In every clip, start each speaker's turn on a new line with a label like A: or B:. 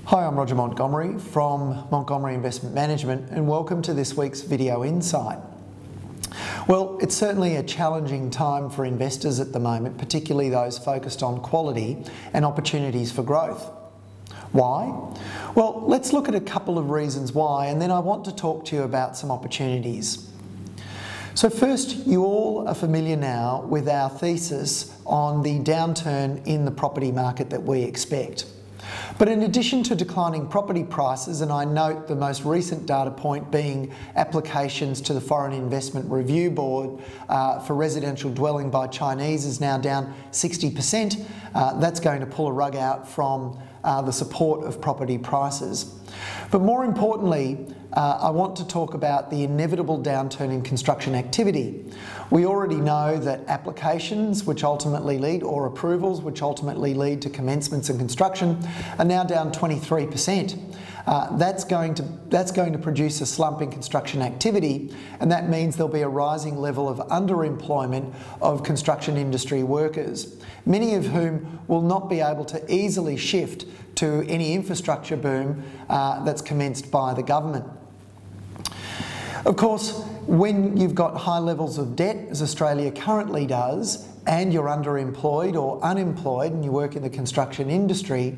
A: Hi, I'm Roger Montgomery from Montgomery Investment Management, and welcome to this week's video insight. Well, it's certainly a challenging time for investors at the moment, particularly those focused on quality and opportunities for growth. Why? Well, let's look at a couple of reasons why, and then I want to talk to you about some opportunities. So first, you all are familiar now with our thesis on the downturn in the property market that we expect. But in addition to declining property prices, and I note the most recent data point being applications to the Foreign Investment Review Board for residential dwelling by Chinese is now down 60%. That's going to pull a rug out from the support of property prices. But more importantly, I want to talk about the inevitable downturn in construction activity. We already know that applications which ultimately lead, or approvals which ultimately lead to commencements and construction, are now down 23%. That's going to produce a slump in construction activity, and that means there'll be a rising level of underemployment of construction industry workers, many of whom will not be able to easily shift to any infrastructure boom that's commenced by the government. Of course, when you've got high levels of debt, as Australia currently does, and you're underemployed or unemployed and you work in the construction industry,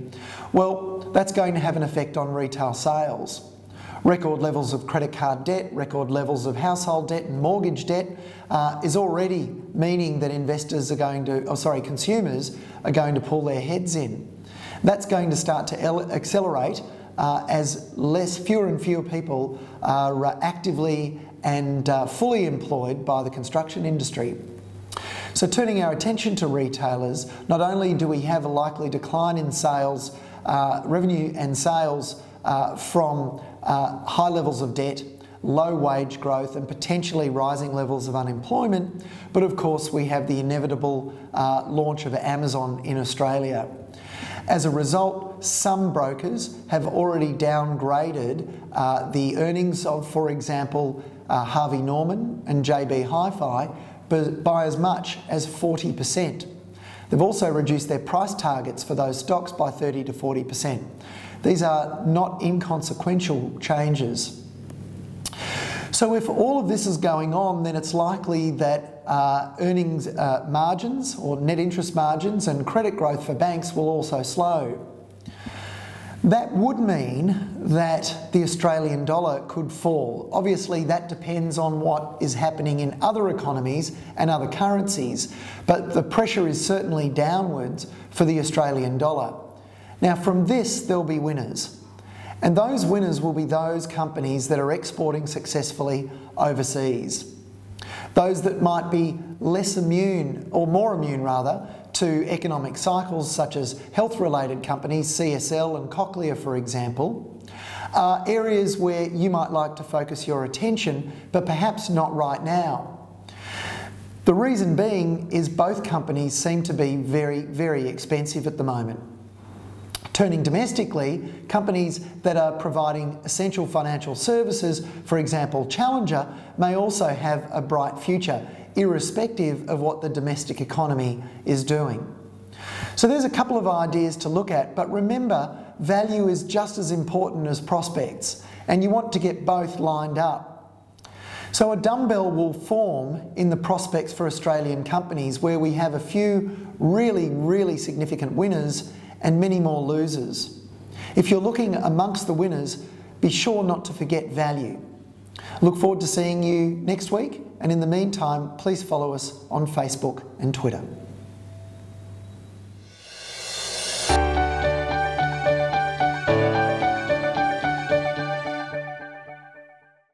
A: well, that's going to have an effect on retail sales. Record levels of credit card debt, record levels of household debt and mortgage debt is already meaning that consumers are going to pull their heads in. That's going to start to accelerate as fewer and fewer people are actively and fully employed by the construction industry. So turning our attention to retailers, not only do we have a likely decline in sales, revenue and sales from high levels of debt, low wage growth and potentially rising levels of unemployment, but of course we have the inevitable launch of Amazon in Australia. As a result, some brokers have already downgraded the earnings of, for example, Harvey Norman and JB Hi-Fi by as much as 40%. They've also reduced their price targets for those stocks by 30 to 40%. These are not inconsequential changes. So if all of this is going on, then it's likely that earnings margins or net interest margins and credit growth for banks will also slow. That would mean that the Australian dollar could fall. Obviously, that depends on what is happening in other economies and other currencies, but the pressure is certainly downwards for the Australian dollar. Now, from this, there'll be winners. And those winners will be those companies that are exporting successfully overseas. Those that might be less immune, or more immune rather, to economic cycles such as health-related companies, CSL and Cochlear for example, are areas where you might like to focus your attention, but perhaps not right now. The reason being is both companies seem to be very, very expensive at the moment. Turning domestically, companies that are providing essential financial services, for example Challenger, may also have a bright future, irrespective of what the domestic economy is doing. So there's a couple of ideas to look at, but remember, value is just as important as prospects, and you want to get both lined up. So a dumbbell will form in the prospects for Australian companies where we have a few really, really significant winners and many more losers. If you're looking amongst the winners, be sure not to forget value. Look forward to seeing you next week, and in the meantime, please follow us on Facebook and Twitter.